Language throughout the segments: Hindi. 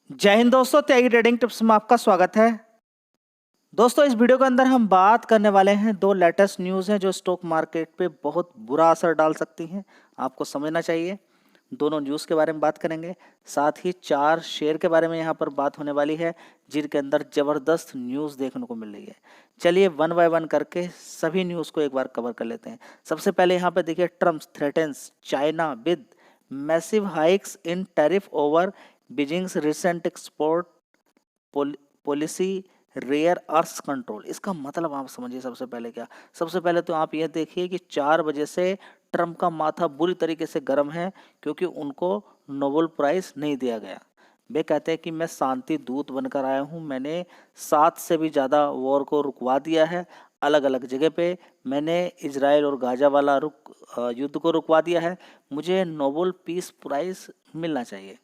जय हिंद दोस्तों, त्यागी ट्रेडिंग टिप्स में आपका स्वागत है। दोस्तों, इस वीडियो के अंदर हम बात करने वाले हैं दो लेटेस्ट न्यूज़ हैं जो स्टॉक मार्केट पे बहुत बुरा असर डाल सकती हैं। आपको समझना चाहिए। दोनों न्यूज़ के बारे में बात करेंगे, साथ ही 4 शेयर के बारे में यहाँ पर बात होने वाली है जिनके अंदर ज़बरदस्त न्यूज़ देखने को मिल रही है। चलिए वन बाय वन करके सभी न्यूज़ को एक बार कवर कर लेते हैं। सबसे पहले यहाँ पे देखिए, Trump threatens China with massive hikes in tariff over Beijing's recent export policy rare earth control. इसका मतलब आप समझिए। सबसे पहले तो आप ये देखिए कि 4 बजे से ट्रम्प का माथा बुरी तरीके से गर्म है क्योंकि उनको नोबेल प्राइज नहीं दिया गया। वे कहते हैं कि मैं शांति दूत बनकर आया हूँ, मैंने 7 से भी ज़्यादा वॉर को रुकवा दिया है अलग अलग जगह पे, मैंने इजराइल और गाजा वाला युद्ध को रुकवा दिया है, मुझे नोबेल पीस प्राइज मिलना चाहिए,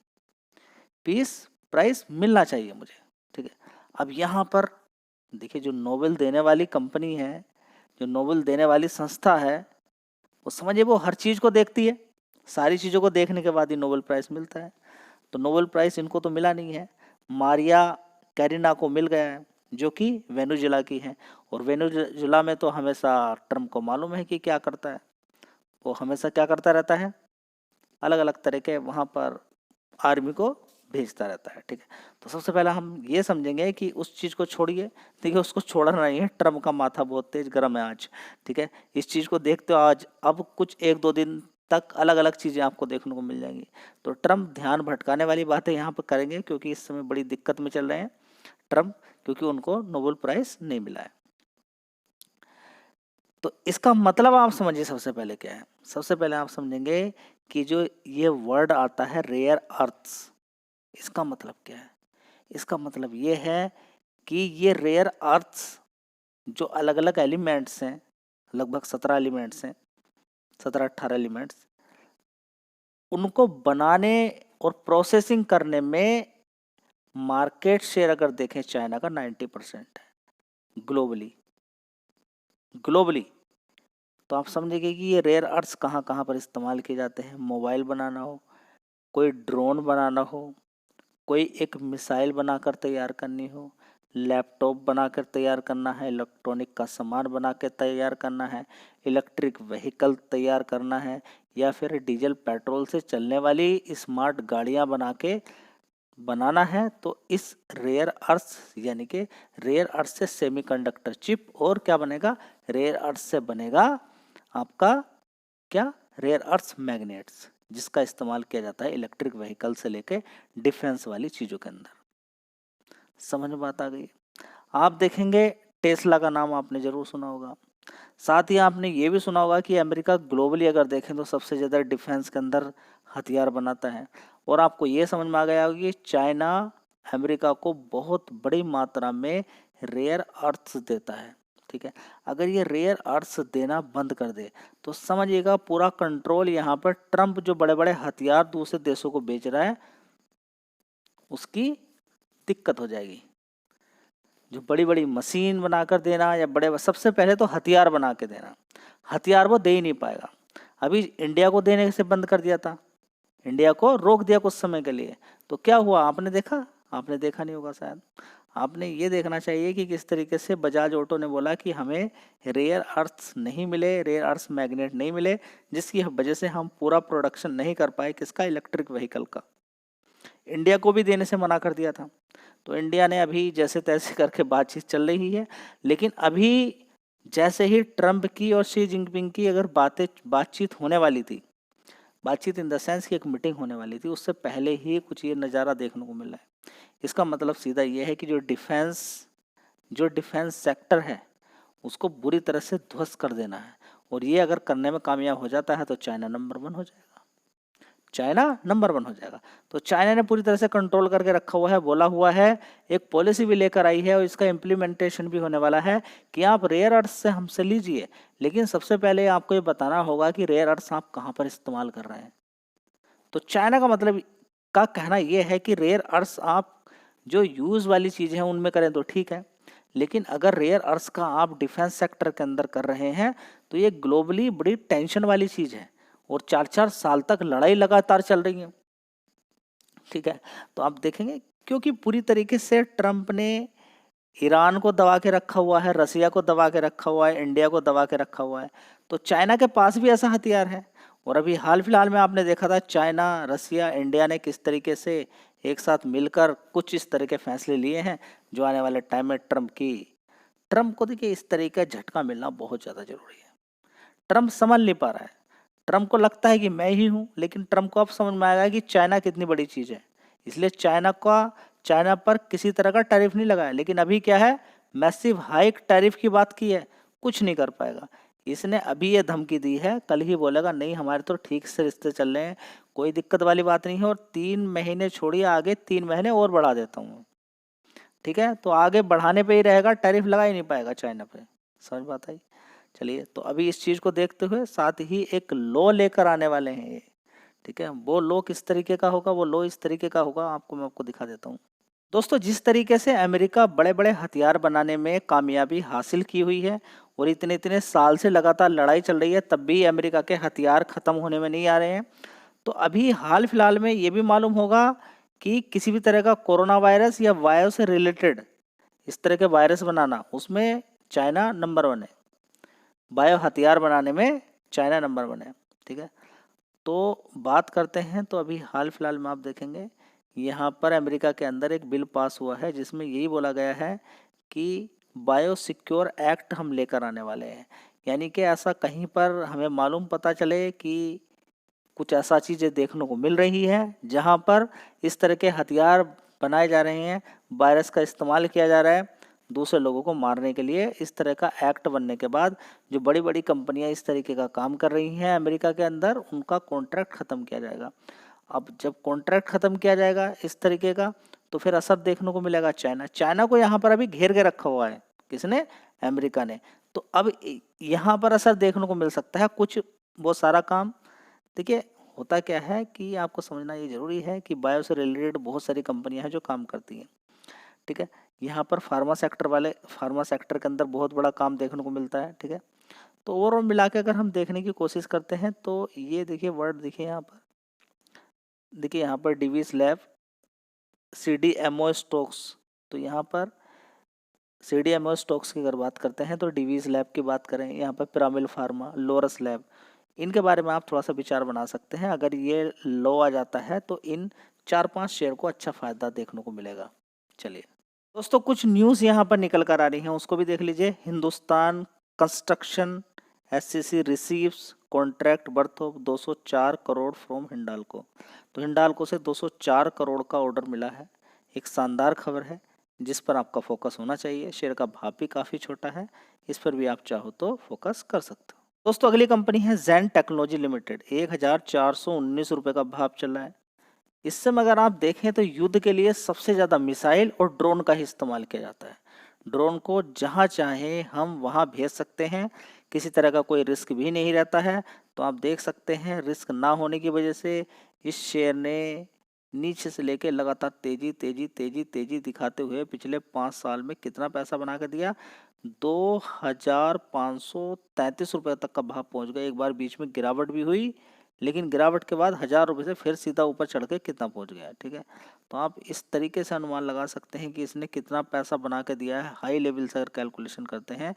पीस प्राइज मिलना चाहिए मुझे। ठीक है, अब यहाँ पर देखिए, जो नोबेल देने वाली कंपनी है, जो नोबेल देने वाली संस्था है, वो समझिए वो हर चीज़ को देखती है। सारी चीज़ों को देखने के बाद ही नोबेल प्राइज़ मिलता है। तो नोबेल प्राइज़ इनको तो मिला नहीं है, मारिया कैरिना को मिल गया है जो कि वेनेजुएला की है। और वेनेजुएला में तो हमेशा ट्रम्प को मालूम है कि क्या करता है। वो हमेशा क्या करता रहता है, अलग अलग तरह के वहाँ पर आर्मी को भेजता रहता है। ठीक है, तो सबसे पहले हम ये समझेंगे कि उस चीज़ को छोड़िए। ठीक है, उसको छोड़ना नहीं है। ट्रम्प का माथा बहुत तेज गर्म है आज। ठीक है, इस चीज़ को देखते हो आज अब कुछ 1-2 दिन तक अलग अलग चीज़ें आपको देखने को मिल जाएंगी। तो ट्रम्प ध्यान भटकाने वाली बातें यहाँ पर करेंगे क्योंकि इस समय बड़ी दिक्कत में चल रहे हैं ट्रम्प, क्योंकि उनको नोबेल प्राइज़ नहीं मिला है। तो इसका मतलब आप समझिए सबसे पहले क्या है। सबसे पहले आप समझेंगे कि जो ये वर्ड आता है रेयर अर्थ्स, इसका मतलब क्या है। इसका मतलब ये है कि ये रेयर अर्थ्स जो अलग अलग एलिमेंट्स हैं, लगभग 17 एलिमेंट्स हैं, 17-18 एलिमेंट्स, उनको बनाने और प्रोसेसिंग करने में मार्केट शेयर अगर देखें चाइना का 90% है ग्लोबली। तो आप समझेंगे कि ये रेयर अर्थ्स कहाँ कहाँ पर इस्तेमाल किए जाते हैं। मोबाइल बनाना हो, कोई ड्रोन बनाना हो, कोई एक मिसाइल बनाकर तैयार करनी हो, लैपटॉप बनाकर तैयार करना है, इलेक्ट्रॉनिक का सामान बना के तैयार करना है, इलेक्ट्रिक व्हीकल तैयार करना है, या फिर डीजल पेट्रोल से चलने वाली स्मार्ट गाड़ियां बना के बनाना है, तो इस रेयर अर्थ यानी कि रेयर अर्थ से सेमीकंडक्टर चिप और क्या बनेगा, रेयर अर्थ से बनेगा आपका क्या, रेयर अर्थ मैग्नेट्स, जिसका इस्तेमाल किया जाता है इलेक्ट्रिक व्हीकल से लेके डिफेंस वाली चीज़ों के अंदर। समझ में बात आ गई। आप देखेंगे टेस्ला का नाम आपने ज़रूर सुना होगा। साथ ही आपने ये भी सुना होगा कि अमेरिका ग्लोबली अगर देखें तो सबसे ज़्यादा डिफेंस के अंदर हथियार बनाता है। और आपको ये समझ में आ गया होगा कि चाइना अमेरिका को बहुत बड़ी मात्रा में रेयर अर्थ्स देता है। ठीक है, अगर ये रेयर अर्थ्स देना बंद कर दे तो समझिएगा पूरा कंट्रोल यहाँ पर ट्रम्प जो बड़े बड़े हथियार दूसरे देशों को बेच रहा है उसकी दिक्कत हो जाएगी। जो बड़ी बड़ी मशीन बनाकर देना या बड़े, सबसे पहले तो हथियार बना के देना, हथियार वो दे ही नहीं पाएगा। अभी इंडिया को देने से बंद कर दिया था, इंडिया को रोक दिया कुछ समय के लिए, तो क्या हुआ आपने देखा? आपने देखा नहीं होगा शायद। आपने ये देखना चाहिए कि किस तरीके से बजाज ऑटो ने बोला कि हमें रेयर अर्थ्स नहीं मिले, रेयर अर्थ्स मैग्नेट नहीं मिले, जिसकी वजह से हम पूरा प्रोडक्शन नहीं कर पाए किसका, इलेक्ट्रिक व्हीकल का। इंडिया को भी देने से मना कर दिया था। तो इंडिया ने अभी जैसे तैसे करके बातचीत चल रही है, लेकिन अभी जैसे ही ट्रम्प की और शी जिनपिंग की अगर बातचीत होने वाली थी, बातचीत इन द सेंस की एक मीटिंग होने वाली थी, उससे पहले ही कुछ ये नज़ारा देखने को मिला है। इसका मतलब सीधा ये है कि जो डिफेंस सेक्टर है उसको बुरी तरह से ध्वस्त कर देना है। और ये अगर करने में कामयाब हो जाता है तो चाइना नंबर 1 हो जाएगा। चाइना नंबर 1 हो जाएगा। तो चाइना ने पूरी तरह से कंट्रोल करके रखा हुआ है, बोला हुआ है, एक पॉलिसी भी लेकर आई है और इसका इम्प्लीमेंटेशन भी होने वाला है कि आप रेयर अर्थ से हमसे लीजिए, लेकिन सबसे पहले आपको ये बताना होगा कि रेयर अर्थ आप कहाँ पर इस्तेमाल कर रहे हैं। तो चाइना का मतलब का कहना यह है कि रेयर अर्थ आप जो यूज़ वाली चीज़ें हैं उनमें करें तो ठीक है, लेकिन अगर रेयर अर्थ का आप डिफेंस सेक्टर के अंदर कर रहे हैं तो ये ग्लोबली बड़ी टेंशन वाली चीज़ है और 4-4 साल तक लड़ाई लगातार चल रही है। ठीक है, तो आप देखेंगे क्योंकि पूरी तरीके से ट्रंप ने ईरान को दबा के रखा हुआ है, रसिया को दबा के रखा हुआ है, इंडिया को दबा के रखा हुआ है। तो चाइना के पास भी ऐसा हथियार है। और अभी हाल फिलहाल में आपने देखा था चाइना, रसिया, इंडिया ने किस तरीके से एक साथ मिलकर कुछ इस तरह के फैसले लिए हैं जो आने वाले टाइम में ट्रंप को देखिए इस तरीके का झटका मिलना बहुत ज़्यादा जरूरी है। ट्रंप समझ नहीं पा रहा है। ट्रंप को लगता है कि मैं ही हूँ, लेकिन ट्रंप को अब समझ में आएगा कि चाइना कितनी बड़ी चीज़ है। इसलिए चाइना पर किसी तरह का टैरिफ नहीं लगाया। लेकिन अभी क्या है, मैसिव हाइक टैरिफ की बात की है, कुछ नहीं कर पाएगा। इसने अभी ये धमकी दी है, कल ही बोलेगा नहीं हमारे तो ठीक से रिश्ते चल रहे हैं, कोई दिक्कत वाली बात नहीं है, और 3 महीने छोड़िए, आगे 3 महीने और बढ़ा देता हूँ। ठीक है, तो आगे बढ़ाने पे ही रहेगा, टैरिफ लगा ही नहीं पाएगा चाइना पे। समझ बात आई। चलिए, तो अभी इस चीज़ को देखते हुए साथ ही एक लॉ लेकर आने वाले हैं ये। ठीक है, वो लॉ किस तरीके का होगा, वो लॉ इस तरीके का होगा, मैं आपको दिखा देता हूँ। दोस्तों, जिस तरीके से अमेरिका बड़े बड़े हथियार बनाने में कामयाबी हासिल की हुई है और इतने इतने साल से लगातार लड़ाई चल रही है, तब भी अमेरिका के हथियार ख़त्म होने में नहीं आ रहे हैं। तो अभी हाल फिलहाल में ये भी मालूम होगा कि किसी भी तरह का कोरोना वायरस या वायरस से रिलेटेड इस तरह के वायरस बनाना, उसमें चाइना नंबर 1 है। बायो हथियार बनाने में चाइना नंबर 1 है। ठीक है, तो बात करते हैं, तो अभी हाल फिलहाल में आप देखेंगे यहाँ पर अमेरिका के अंदर एक बिल पास हुआ है जिसमें यही बोला गया है कि बायो सिक्योर एक्ट हम लेकर आने वाले हैं। यानी कि ऐसा कहीं पर हमें मालूम पता चले कि कुछ ऐसा चीज़ें देखने को मिल रही है जहाँ पर इस तरह के हथियार बनाए जा रहे हैं, वायरस का इस्तेमाल किया जा रहा है दूसरे लोगों को मारने के लिए। इस तरह का एक्ट बनने के बाद जो बड़ी बड़ी कंपनियां इस तरीके का काम कर रही हैं अमेरिका के अंदर, उनका कॉन्ट्रैक्ट ख़त्म किया जाएगा। अब जब कॉन्ट्रैक्ट ख़त्म किया जाएगा इस तरीके का, तो फिर असर देखने को मिलेगा चाइना को यहाँ पर अभी घेर के रखा हुआ है। किसने? अमेरिका ने। तो अब यहाँ पर असर देखने को मिल सकता है कुछ, वो सारा काम। देखिए, होता क्या है कि आपको समझना ये ज़रूरी है कि बायो से रिलेटेड बहुत सारी कंपनियां हैं जो काम करती हैं। ठीक है, यहाँ पर फार्मा सेक्टर के अंदर बहुत बड़ा काम देखने को मिलता है। ठीक है, तो ओवरऑल मिला के अगर हम देखने की कोशिश करते हैं तो ये देखिए वर्ड देखिए यहाँ पर, देखिए यहाँ पर डिवीज लैब, CDMO स्टॉक्स। तो यहाँ पर CDMO स्टॉक्स की अगर बात करते हैं तो डिवीज लैब की बात करें, यहाँ पर पिरामिल फार्मा, लोरस लैब, इनके बारे में आप थोड़ा सा विचार बना सकते हैं। अगर ये लो आ जाता है तो इन 4-5 शेयर को अच्छा फायदा देखने को मिलेगा। चलिए दोस्तों, कुछ न्यूज़ यहाँ पर निकल कर आ रही हैं, उसको भी देख लीजिए। Hindustan construction SCC receives contract worth of 204 crore from Hindalco. तो हिंडाल्को से 204 करोड़ का ऑर्डर मिला है। एक शानदार खबर है जिस पर आपका फोकस होना चाहिए। शेयर का भाव भी काफ़ी छोटा है, इस पर भी आप चाहो तो फोकस कर सकते हो। दोस्तों, अगली कंपनी है जैन टेक्नोलॉजी लिमिटेड। 1419 रुपये का भाव चल रहा है। इस समय अगर आप देखें तो युद्ध के लिए सबसे ज़्यादा मिसाइल और ड्रोन का ही इस्तेमाल किया जाता है। ड्रोन को जहां चाहे हम वहां भेज सकते हैं, किसी तरह का कोई रिस्क भी नहीं रहता है। तो आप देख सकते हैं रिस्क ना होने की वजह से इस शेयर ने नीचे से लेके लगातार तेजी तेजी तेजी तेजी दिखाते हुए पिछले 5 साल में कितना पैसा बना कर दिया, 2533 रुपये तक का भाव पहुंच गया। एक बार बीच में गिरावट भी हुई, लेकिन गिरावट के बाद 1000 रुपये से फिर सीधा ऊपर चढ़ के कितना पहुंच गया। ठीक है, तो आप इस तरीके से अनुमान लगा सकते हैं कि इसने कितना पैसा बना के दिया है। हाई लेवल से अगर कैलकुलेशन करते हैं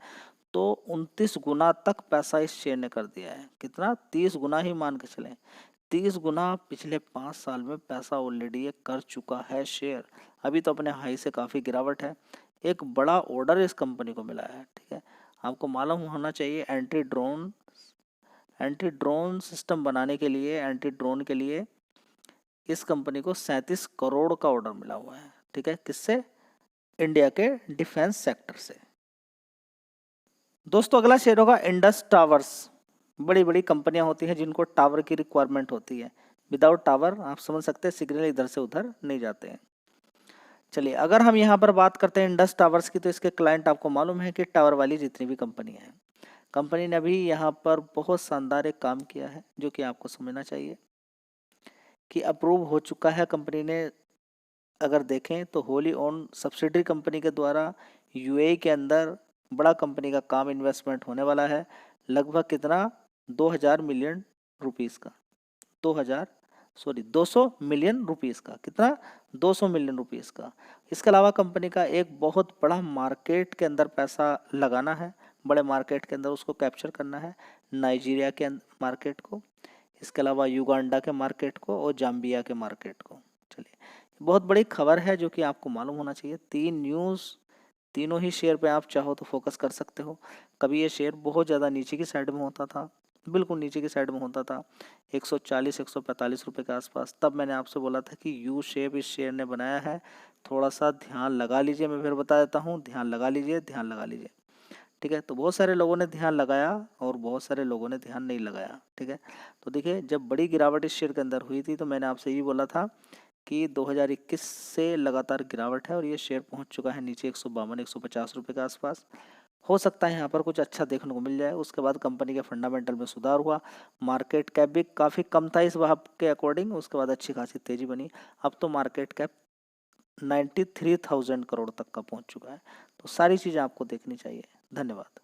तो 29 गुना तक पैसा इस शेयर ने कर दिया है। कितना? 30 गुना ही मान के चलें। 30 गुना पिछले 5 साल में पैसा ऑलरेडी ये कर चुका है शेयर। अभी तो अपने हाई से काफ़ी गिरावट है। एक बड़ा ऑर्डर इस कंपनी को मिला है। ठीक है, आपको मालूम होना चाहिए एंटी ड्रोन सिस्टम बनाने के लिए, एंटी ड्रोन के लिए इस कंपनी को 37 करोड़ का ऑर्डर मिला हुआ है। ठीक है, किससे? इंडिया के डिफेंस सेक्टर से। दोस्तों, अगला शेयर होगा इंडस टावर्स। बड़ी बड़ी कंपनियां होती हैं जिनको टावर की रिक्वायरमेंट होती है। विदाउट टावर आप समझ सकते हैं सिग्नल इधर से उधर नहीं जाते हैं। चलिए, अगर हम यहाँ पर बात करते हैं इंडस टावर्स की, तो इसके क्लाइंट आपको मालूम है कि टावर वाली जितनी भी कंपनियां हैं, कंपनी ने अभी यहाँ पर बहुत शानदार एक काम किया है जो कि आपको समझना चाहिए कि अप्रूव हो चुका है। कंपनी ने अगर देखें तो होली ओन सब्सिडरी कंपनी के द्वारा UAE के अंदर बड़ा कंपनी का काम इन्वेस्टमेंट होने वाला है। लगभग कितना? 2000 मिलियन रुपीस का, 2000 सॉरी 200 मिलियन रुपीस का। कितना? 200 मिलियन रुपीस का। इसके अलावा कंपनी का एक बहुत बड़ा मार्केट के अंदर पैसा लगाना है, बड़े मार्केट के अंदर उसको कैप्चर करना है, नाइजीरिया के मार्केट को, इसके अलावा युगांडा के मार्केट को और जाम्बिया के मार्केट को। चलिए, बहुत बड़ी खबर है जो कि आपको मालूम होना चाहिए। 3 न्यूज़, तीनों ही शेयर पे आप चाहो तो फोकस कर सकते हो। कभी ये शेयर बहुत ज़्यादा नीचे की साइड में होता था, बिल्कुल नीचे की साइड में होता था 140-145 रुपये के आसपास। तब मैंने आपसे बोला था कि यू शेप इस शेयर ने बनाया है, थोड़ा सा ध्यान लगा लीजिए। मैं फिर बता देता हूँ, ध्यान लगा लीजिए, ध्यान लगा लीजिए। ठीक है, तो बहुत सारे लोगों ने ध्यान लगाया और बहुत सारे लोगों ने ध्यान नहीं लगाया। ठीक है, तो देखिए, जब बड़ी गिरावट इस शेयर के अंदर हुई थी तो मैंने आपसे ये बोला था कि 2021 से लगातार गिरावट है और ये शेयर पहुंच चुका है नीचे 152-150 रुपये के आसपास। हो सकता है यहाँ पर कुछ अच्छा देखने को मिल जाए। उसके बाद कंपनी के फंडामेंटल में सुधार हुआ, मार्केट कैप भी काफ़ी कम था इस वक्त के अकॉर्डिंग, उसके बाद अच्छी खासी तेज़ी बनी। अब तो मार्केट कैप 93,000 करोड़ तक का पहुँच चुका है। तो सारी चीज़ें आपको देखनी चाहिए। धन्यवाद।